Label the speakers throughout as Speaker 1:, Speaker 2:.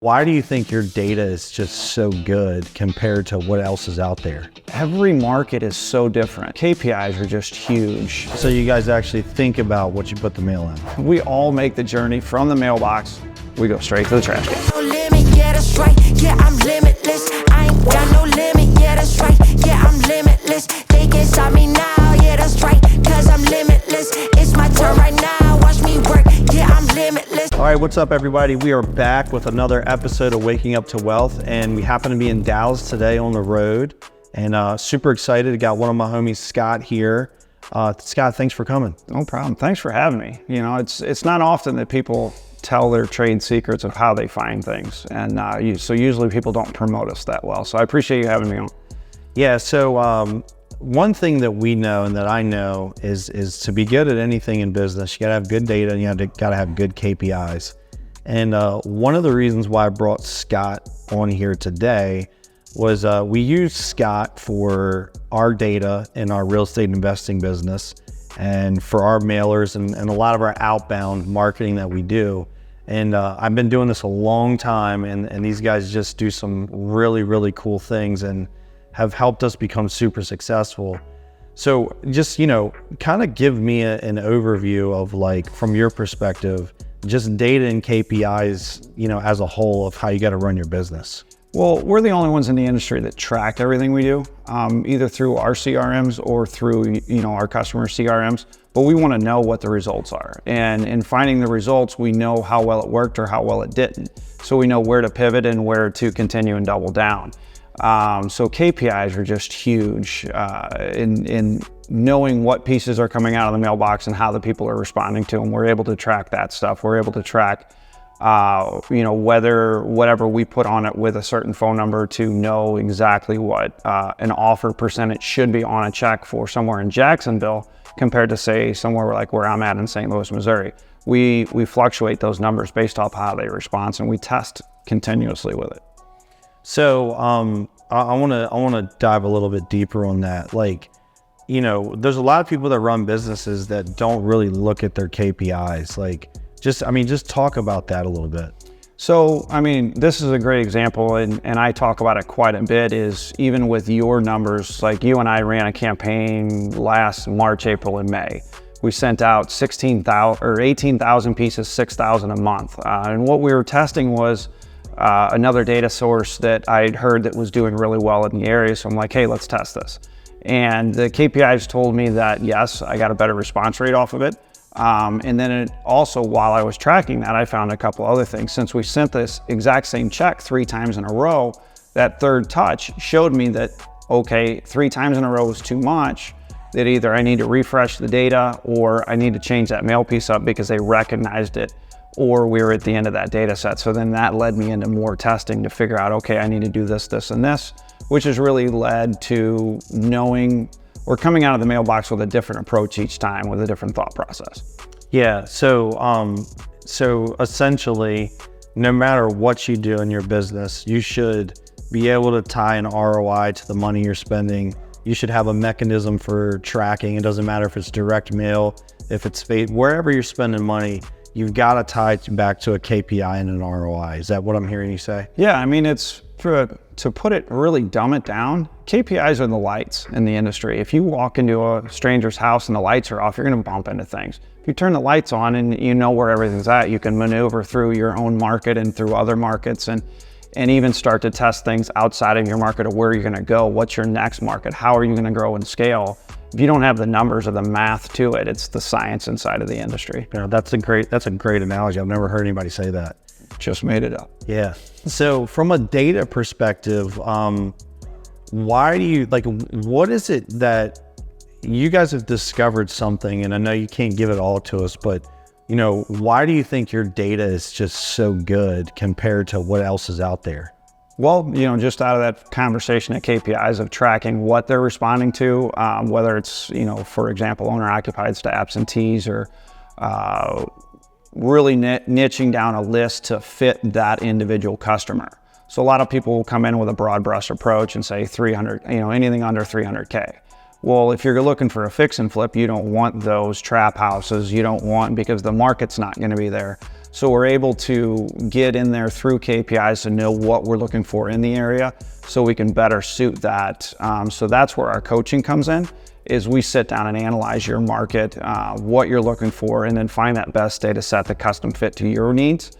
Speaker 1: Why do you think your data is just so good compared to what else is out there?
Speaker 2: Every market is so different. KPIs are just huge.
Speaker 1: So you guys actually think about what you put the mail in?
Speaker 2: We all make the journey from the mailbox. We go straight to the trash can.
Speaker 3: No limit, yeah, that's right. Yeah, I'm limitless. I ain't got no limit, yeah, that's right. Yeah, I'm limitless. They can stop me now, yeah, that's right. Cause I'm limitless. It's my turn right now. Watch me work, yeah, I'm limitless.
Speaker 1: All right, what's up, everybody? We are back with another episode of Waking Up to Wealth, and we happen to be in Dallas today on the road, and super excited. Got one of my homies, Scott, here. Scott, thanks for coming.
Speaker 2: No problem. Thanks for having me. You know, it's not often that people tell their trade secrets of how they find things, and so usually people don't promote us that well. So I appreciate you having me on.
Speaker 1: Yeah. So one thing that we know and that I know is to be good at anything in business, you gotta have good data and you gotta have good KPIs. And one of the reasons why I brought Scott on here today was we use Scott for our data in our real estate investing business and for our mailers and a lot of our outbound marketing that we do. And I've been doing this a long time, and these guys just do some really, really cool things and have helped us become super successful. So just, kind of give me an overview of, like, from your perspective, just data and KPIs, as a whole of how you got to run your business.
Speaker 2: Well, we're the only ones in the industry that track everything we do, either through our CRMs or through, our customer CRMs, but we want to know what the results are. And in finding the results, we know how well it worked or how well it didn't. So we know where to pivot and where to continue and double down. So KPIs are just huge in knowing what pieces are coming out of the mailbox and how the people are responding to them. We're able to track that stuff. We're able to track whether whatever we put on it with a certain phone number to know exactly what an offer percentage should be on a check for somewhere in Jacksonville compared to, say, somewhere like where I'm at in St. Louis, Missouri. We fluctuate those numbers based off how they respond, and we test continuously with it.
Speaker 1: So I want to dive a little bit deeper on that. Like, there's a lot of people that run businesses that don't really look at their KPIs. Like, just talk about that a little bit.
Speaker 2: So, this is a great example, and I talk about it quite a bit, is even with your numbers, like you and I ran a campaign last March, April, and May. We sent out 18,000 pieces, 6,000 a month. And what we were testing was another data source that I'd heard that was doing really well in the area. So I'm like, hey, let's test this. And the KPIs told me that, yes, I got a better response rate off of it. And then it also, while I was tracking that, I found a couple other things. Since we sent this exact same check 3 times in a row, that third touch showed me that, okay, 3 times in a row was too much, that either I need to refresh the data or I need to change that mail piece up because they recognized it, or we were at the end of that data set. So then that led me into more testing to figure out, okay, I need to do this, this, and this, which has really led to knowing or coming out of the mailbox with a different approach each time, with a different thought process.
Speaker 1: Yeah, so essentially, no matter what you do in your business, you should be able to tie an ROI to the money you're spending. You should have a mechanism for tracking. It doesn't matter if it's direct mail, if it's wherever you're spending money, you've got to tie it back to a KPI and an ROI. Is that what I'm hearing you say?
Speaker 2: Yeah, it's to put it, really dumb it down, KPIs are the lights in the industry. If you walk into a stranger's house and the lights are off, you're going to bump into things. If you turn the lights on and you know where everything's at, you can maneuver through your own market and through other markets and even start to test things outside of your market of where you're going to go. What's your next market? How are you going to grow and scale? If you don't have the numbers or the math to it, it's the science inside of the industry.
Speaker 1: That's a great analogy. I've never heard anybody say that.
Speaker 2: Just made it up.
Speaker 1: Yeah. So from a data perspective, why do you, what is it that you guys have discovered something, and I know you can't give it all to us, but why do you think your data is just so good compared to what else is out there?
Speaker 2: Well, just out of that conversation at KPIs of tracking what they're responding to, whether it's, for example, owner-occupied to absentees, or really niching down a list to fit that individual customer. So a lot of people will come in with a broad brush approach and say 300, anything under 300K. Well, if you're looking for a fix and flip, you don't want those trap houses. You don't want, because the market's not going to be there. So we're able to get in there through KPIs to know what we're looking for in the area so we can better suit that. So that's where our coaching comes in, is we sit down and analyze your market, what you're looking for, and then find that best data set that custom fit to your needs.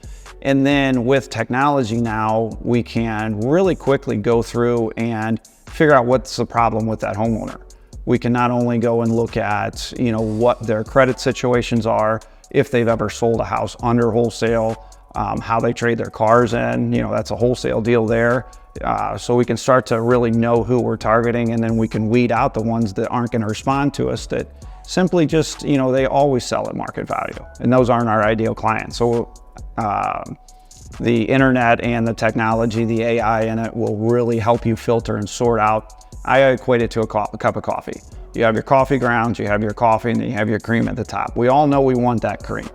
Speaker 2: And then with technology now, we can really quickly go through and figure out what's the problem with that homeowner. We can not only go and look at, what their credit situations are, if they've ever sold a house under wholesale, how they trade their cars in, that's a wholesale deal there. So we can start to really know who we're targeting, and then we can weed out the ones that aren't going to respond to us, that simply just, they always sell at market value, and those aren't our ideal clients. So the internet and the technology, the AI in it, will really help you filter and sort out. I equate it to a cup of coffee. You have your coffee grounds, you have your coffee, and then you have your cream at the top. We all know we want that cream.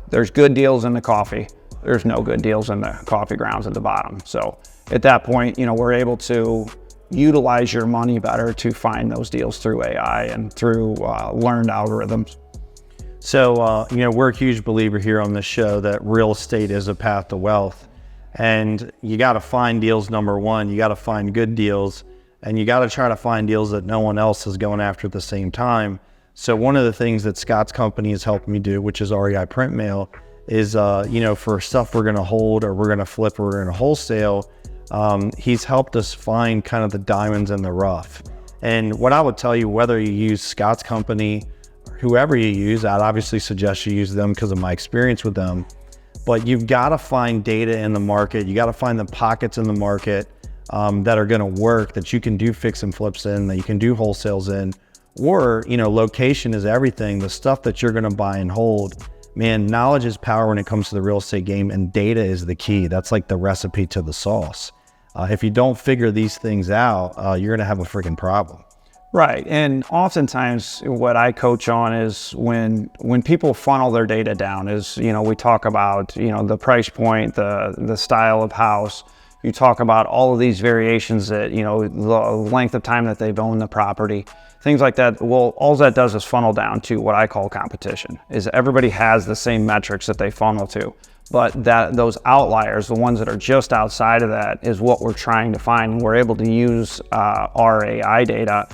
Speaker 2: There's good deals in the coffee. There's no good deals in the coffee grounds at the bottom. So at that point, we're able to utilize your money better to find those deals through AI and through learned algorithms.
Speaker 1: So, we're a huge believer here on this show that real estate is a path to wealth. And you got to find deals, number one. You got to find good deals. And you got to try to find deals that no one else is going after at the same time. So one of the things that Scott's company has helped me do, which is REIPrintMail, is, for stuff we're going to hold or we're going to flip or we're going to wholesale, he's helped us find kind of the diamonds in the rough. And what I would tell you, whether you use Scott's company, whoever you use, I'd obviously suggest you use them because of my experience with them. But you've got to find data in the market. You got to find the pockets in the market that are going to work, that you can do fix and flips in, that you can do wholesales in, or, location is everything. The stuff that you're going to buy and hold, man, knowledge is power when it comes to the real estate game, and data is the key. That's like the recipe to the sauce. If you don't figure these things out, you're going to have a freaking problem.
Speaker 2: Right, and oftentimes what I coach on is when people funnel their data down is, we talk about, the price point, the style of house. You talk about all of these variations that, the length of time that they've owned the property, things like that. Well, all that does is funnel down to what I call competition, is everybody has the same metrics that they funnel to. But those outliers, the ones that are just outside of that, is what we're trying to find. And we're able to use our AI data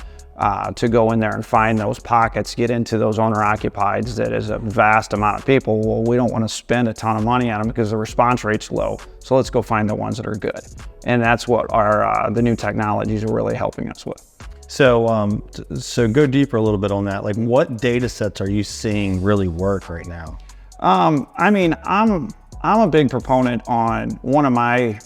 Speaker 2: to go in there and find those pockets, get into those owner-occupieds that is a vast amount of people. Well, we don't want to spend a ton of money on them because the response rate's low. So let's go find the ones that are good. And that's what the new technologies are really helping us with.
Speaker 1: So, so go deeper a little bit on that. Like, what data sets are you seeing really work right now?
Speaker 2: I'm a big proponent on, one of my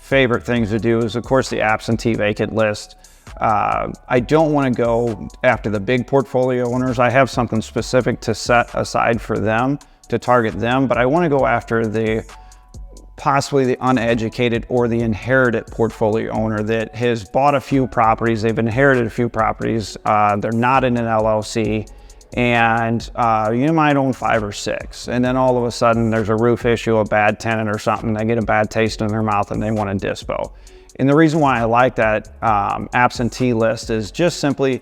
Speaker 2: favorite things to do is, of course, the absentee vacant list. I don't want to go after the big portfolio owners. I have something specific to set aside for them, to target them, but I want to go after possibly the uneducated or the inherited portfolio owner that has bought a few properties, they've inherited a few properties, they're not in an LLC, and you might own 5 or 6, and then all of a sudden there's a roof issue, a bad tenant or something, they get a bad taste in their mouth and they want to dispo. And the reason why I like that absentee list is just simply,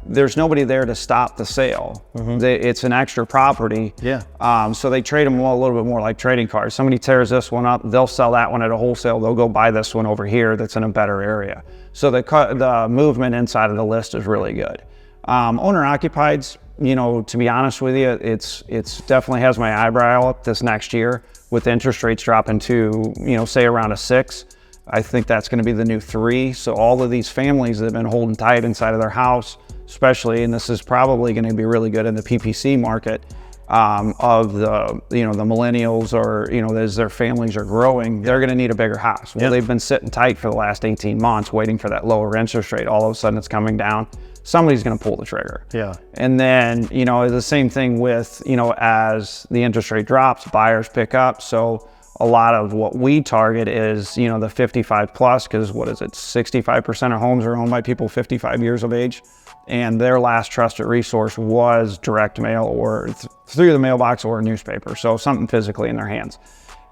Speaker 2: there's nobody there to stop the sale. Mm-hmm. It's an extra property.
Speaker 1: Yeah.
Speaker 2: So they trade them a little bit more like trading cards. Somebody tears this one up, they'll sell that one at a wholesale, they'll go buy this one over here that's in a better area. So the movement inside of the list is really good. Owner-occupieds, to be honest with you, it's definitely has my eyebrow up this next year with interest rates dropping to, say around a 6. I think that's going to be the new 3. So all of these families that have been holding tight inside of their house, especially, and this is probably going to be really good in the PPC market of the millennials, or as their families are growing, they're going to need a bigger house. Well, they've been sitting tight for the last 18 months waiting for that lower interest rate. All of a sudden it's coming down. Somebody's going to pull the trigger. Yeah. And then, the same thing with, as the interest rate drops, buyers pick up. So a lot of what we target is, the 55 plus, because 65% of homes are owned by people 55 years of age, and their last trusted resource was direct mail or through the mailbox or a newspaper. So something physically in their hands.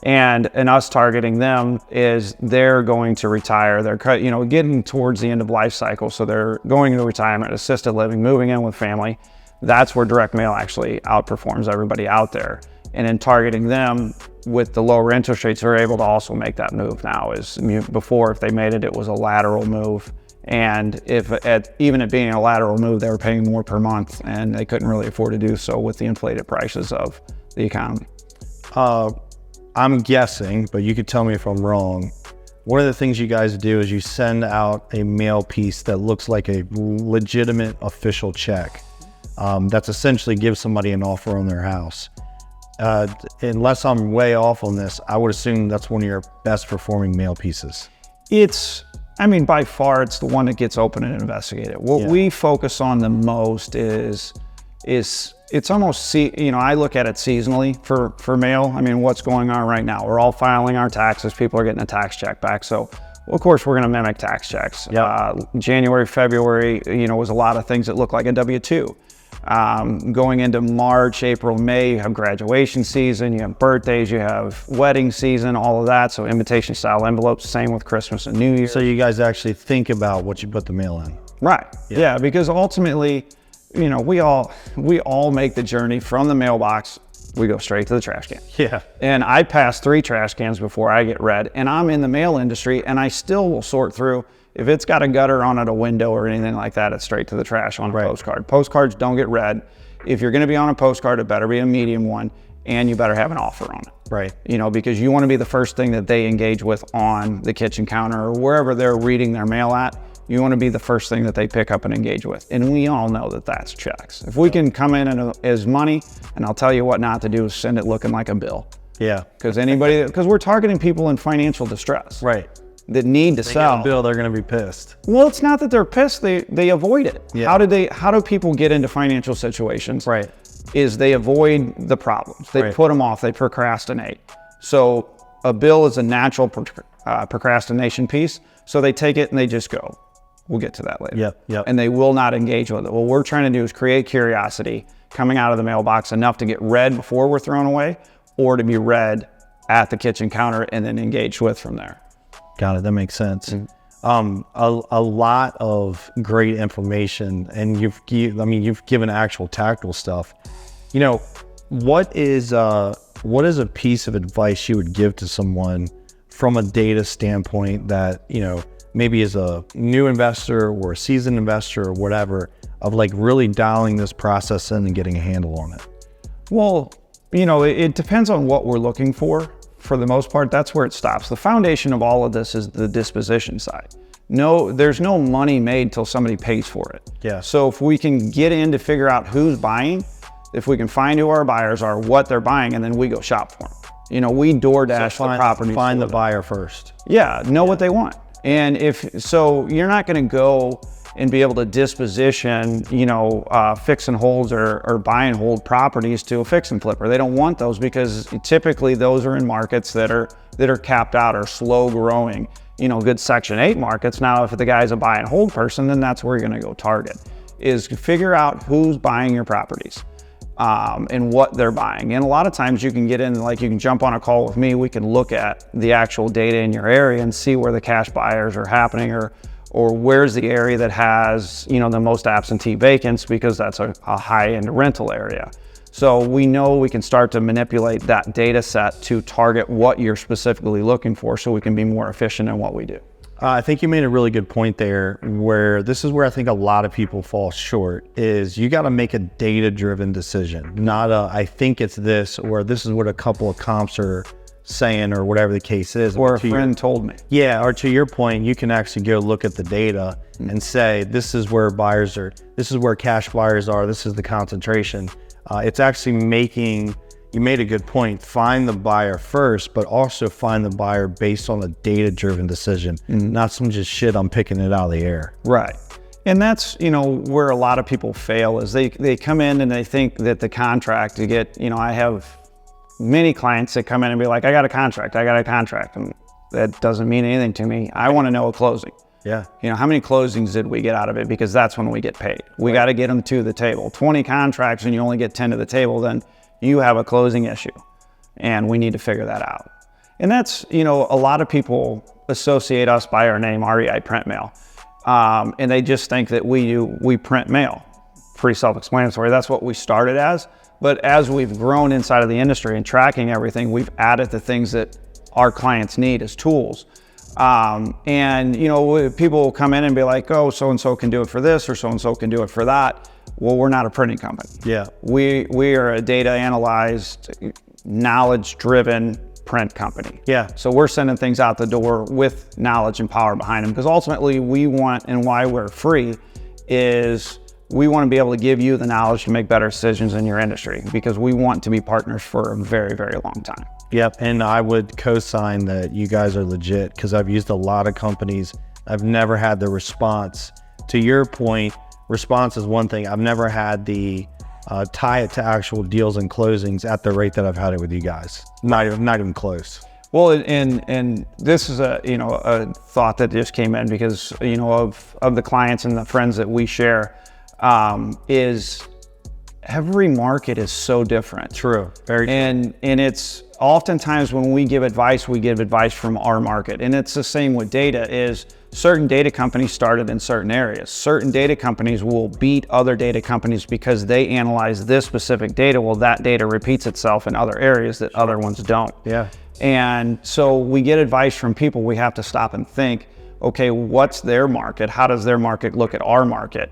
Speaker 2: And us targeting them is they're going to retire. They're getting towards the end of life cycle. So they're going into retirement, assisted living, moving in with family. That's where direct mail actually outperforms everybody out there. And in targeting them with the lower interest rates, they're able to also make that move now. Before, if they made it, it was a lateral move. And even it being a lateral move, they were paying more per month, and they couldn't really afford to do so with the inflated prices of the economy.
Speaker 1: I'm guessing, but you could tell me if I'm wrong. One of the things you guys do is you send out a mail piece that looks like a legitimate official check. That's essentially gives somebody an offer on their house. Unless I'm way off on this, I would assume that's one of your best performing mail pieces.
Speaker 2: By far, it's the one that gets open and investigated. What we focus on the most is it's almost, I look at it seasonally for mail. What's going on right now? We're all filing our taxes. People are getting a tax check back. So, of course, we're going to mimic tax checks. January, February, was a lot of things that look like a W-2. Going into March, April, May, you have graduation season, you have birthdays, you have wedding season, all of that. So invitation style envelopes, same with Christmas and New Year.
Speaker 1: So you guys actually think about what you put the mail in.
Speaker 2: Right. Yeah, because ultimately, we all make the journey from the mailbox. We go straight to the trash can.
Speaker 1: Yeah.
Speaker 2: And I pass 3 trash cans before I get read, and I'm in the mail industry, and I still will sort through. If it's got a gutter on it, a window or anything like that, it's straight to the trash on a postcard. Postcards don't get read. If you're gonna be on a postcard, it better be a medium one, and you better have an offer on it.
Speaker 1: Right.
Speaker 2: Because you wanna be the first thing that they engage with on the kitchen counter or wherever they're reading their mail at. You wanna be the first thing that they pick up and engage with. And we all know that that's checks. If we can come in as money, and I'll tell you what not to do is send it looking like a bill.
Speaker 1: Yeah.
Speaker 2: Because we're targeting people in financial distress.
Speaker 1: Right.
Speaker 2: That need to sell.
Speaker 1: Get a bill, they're going to be pissed.
Speaker 2: Well, it's not that they're pissed; they avoid it.
Speaker 1: Yeah.
Speaker 2: How do people get into financial situations?
Speaker 1: Right.
Speaker 2: Is they avoid the problems. They put them off. They procrastinate. So a bill is a natural procrastination piece. So they take it and they just go. We'll get to that later.
Speaker 1: Yep.
Speaker 2: And they will not engage with it. What we're trying to do is create curiosity coming out of the mailbox enough to get read before we're thrown away, or to be read at the kitchen counter and then engaged with from there.
Speaker 1: Got it. That makes sense. A lot of great information, and you've given actual tactical stuff. What is a piece of advice you would give to someone from a data standpoint that maybe is a new investor or a seasoned investor or whatever, of like really dialing this process in and getting a handle on it?
Speaker 2: Well, it depends on what we're looking for. For the most part, that's where it stops. The foundation of all of this is the disposition side. There's no money made till somebody pays for it.
Speaker 1: Yeah.
Speaker 2: So if we can get in to figure out who's buying, if we can find who our buyers are, what they're buying, and then we go shop for them. We DoorDash the property.
Speaker 1: Find the buyer first.
Speaker 2: Yeah, know what they want. And you're not going to go and be able to disposition, fix and holds or buy and hold properties to a fix and flipper. They don't want those because typically those are in markets that are capped out or slow growing, good Section 8 markets. Now, if the guy's a buy and hold person, then that's where you're gonna go target, is figure out who's buying your properties and what they're buying. And a lot of times you can get in, you can jump on a call with me, we can look at the actual data in your area and see where the cash buyers are happening, or where's the area that has, the most absentee vacants, because that's a high-end rental area. So we know we can start to manipulate that data set to target what you're specifically looking for, so we can be more efficient in what we do.
Speaker 1: I think you made a really good point there, where this is where I think a lot of people fall short, is you got to make a data-driven decision, not I think it's this, or this is what a couple of comps are saying, or whatever the case is.
Speaker 2: Or a friend told me.
Speaker 1: Yeah, or to your point, you can actually go look at the data and say, this is where buyers are, this is where cash buyers are, this is the concentration. It's actually you made a good point, find the buyer first, but also find the buyer based on a data-driven decision, not some just shit I'm picking it out of the air.
Speaker 2: Right. And that's, where a lot of people fail, is they come in and they think that the contract to get, I have many clients that come in and be like, I got a contract. And that doesn't mean anything to me. I want to know a closing.
Speaker 1: Yeah.
Speaker 2: How many closings did we get out of it? Because that's when we get paid. We got to get them to the table. 20 contracts and you only get 10 to the table, then you have a closing issue. And we need to figure that out. And that's, a lot of people associate us by our name, REIPrintMail. And they just think that we print mail. Pretty self-explanatory. That's what we started as. But as we've grown inside of the industry and tracking everything, we've added the things that our clients need as tools. And you know, people will come in and be like, oh, so-and-so can do it for this, or so-and-so can do it for that. Well, we're not a printing company.
Speaker 1: Yeah.
Speaker 2: We are a data analyzed, knowledge-driven print company.
Speaker 1: Yeah.
Speaker 2: So we're sending things out the door with knowledge and power behind them, because ultimately we want, and why we're free, is we want to be able to give you the knowledge to make better decisions in your industry, because we want to be partners for a very, very long time.
Speaker 1: Yep, and I would co-sign that you guys are legit, because I've used a lot of companies. I've never had the response. To your point, response is one thing. I've never had the tie it to actual deals and closings at the rate that I've had it with you guys. Not even close.
Speaker 2: Well, and this is a thought that just came in because, you know, of the clients and the friends that we share, is every market is so different.
Speaker 1: True, very true.
Speaker 2: And it's oftentimes when we give advice from our market. And it's the same with data. Is certain data companies started in certain areas. Certain data companies will beat other data companies because they analyze this specific data. Well, that data repeats itself in other areas that other ones don't.
Speaker 1: Yeah.
Speaker 2: And so we get advice from people. We have to stop and think, okay, what's their market? How does their market look at our market?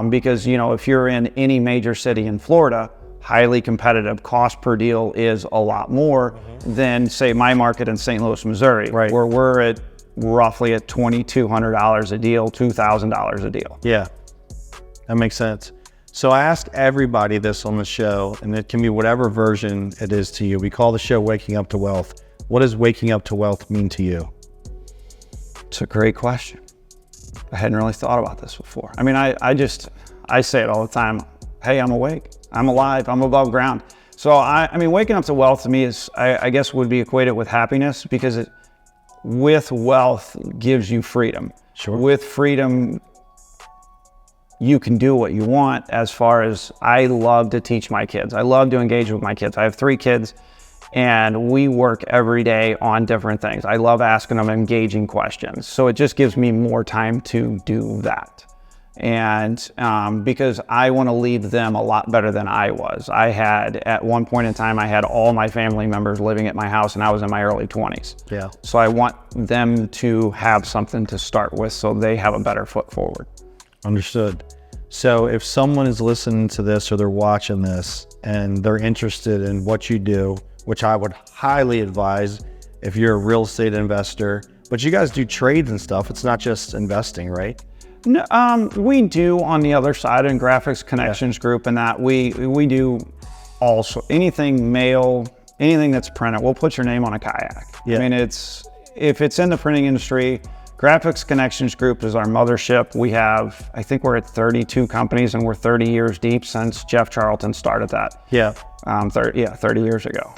Speaker 2: Because, you know, if you're in any major city in Florida, highly competitive, cost per deal is a lot more than, say, my market in St. Louis, Missouri,
Speaker 1: right,
Speaker 2: where we're at roughly at $2,200 a deal, $2,000 a deal.
Speaker 1: Yeah, that makes sense. So I asked everybody this on the show, and it can be whatever version it is to you. We call the show Waking Up to Wealth. What does waking up to wealth mean to you?
Speaker 2: It's a great question. I hadn't really thought about this before. I mean, I say it all the time. Hey, I'm awake, I'm alive, I'm above ground. So I mean, waking up to wealth to me is, I guess would be equated with happiness, because with wealth gives you freedom.
Speaker 1: Sure.
Speaker 2: With freedom, you can do what you want. As far as, I love to teach my kids. I love to engage with my kids. I have 3 kids, and we work every day on different things. I love asking them engaging questions. So it just gives me more time to do that. And because I want to leave them a lot better than I was. I had, at one point in time, I had all my family members living at my house, and I was in my early 20s.
Speaker 1: Yeah.
Speaker 2: So I want them to have something to start with so they have a better foot forward.
Speaker 1: Understood. So if someone is listening to this or they're watching this and they're interested in what you do, which I would highly advise if you're a real estate investor, but you guys do trades and stuff. It's not just investing, right?
Speaker 2: No, we do on the other side in Graphics Connections Group, and that we do also anything mail, anything that's printed. We'll put your name on a kayak.
Speaker 1: Yeah.
Speaker 2: I mean, if it's in the printing industry, Graphics Connections Group is our mothership. We have, I think we're at 32 companies, and we're 30 years deep since Jeff Charlton started that.
Speaker 1: Yeah.
Speaker 2: 30 years ago.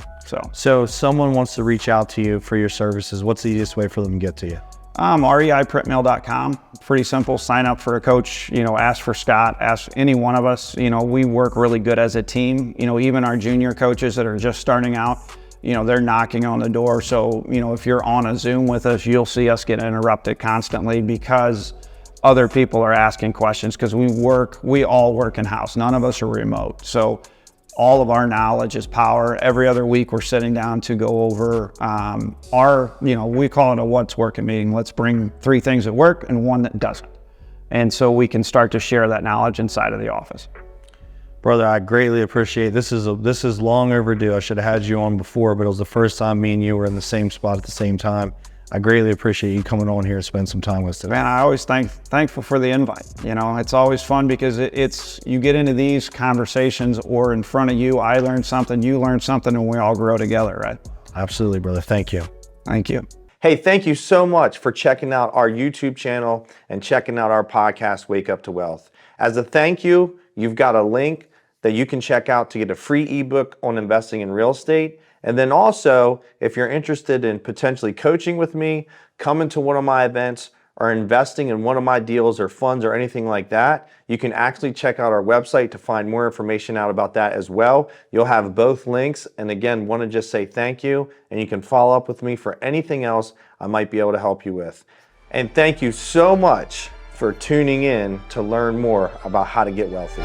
Speaker 1: So if someone wants to reach out to you for your services, what's the easiest way for them to get to you?
Speaker 2: REIPrintMail.com. Pretty simple. Sign up for a coach, you know, ask for Scott, ask any one of us. You know, we work really good as a team. You know, even our junior coaches that are just starting out, you know, they're knocking on the door. So, you know, if you're on a Zoom with us, you'll see us get interrupted constantly because other people are asking questions, because we all work in-house. None of us are remote. So all of our knowledge is power. Every other week we're sitting down to go over we call it a what's working meeting. Let's bring 3 things that work and 1 that doesn't. And so we can start to share that knowledge inside of the office.
Speaker 1: Brother, I greatly appreciate it. This is long overdue. I should have had you on before, but it was the first time me and you were in the same spot at the same time. I greatly appreciate you coming on here and spend some time with us today.
Speaker 2: Man, I always thankful for the invite. You know, it's always fun because you get into these conversations, or in front of you, I learn something, you learn something, and we all grow together, right?
Speaker 1: Absolutely, brother. Thank you.
Speaker 2: Thank you.
Speaker 4: Hey, thank you so much for checking out our YouTube channel and checking out our podcast, Wake Up to Wealth. As a thank you, you've got a link that you can check out to get a free ebook on investing in real estate. And then also, if you're interested in potentially coaching with me, coming to one of my events, or investing in one of my deals or funds or anything like that, you can actually check out our website to find more information out about that as well. You'll have both links. And again, want to just say thank you, and you can follow up with me for anything else I might be able to help you with. And thank you so much for tuning in to learn more about how to get wealthy.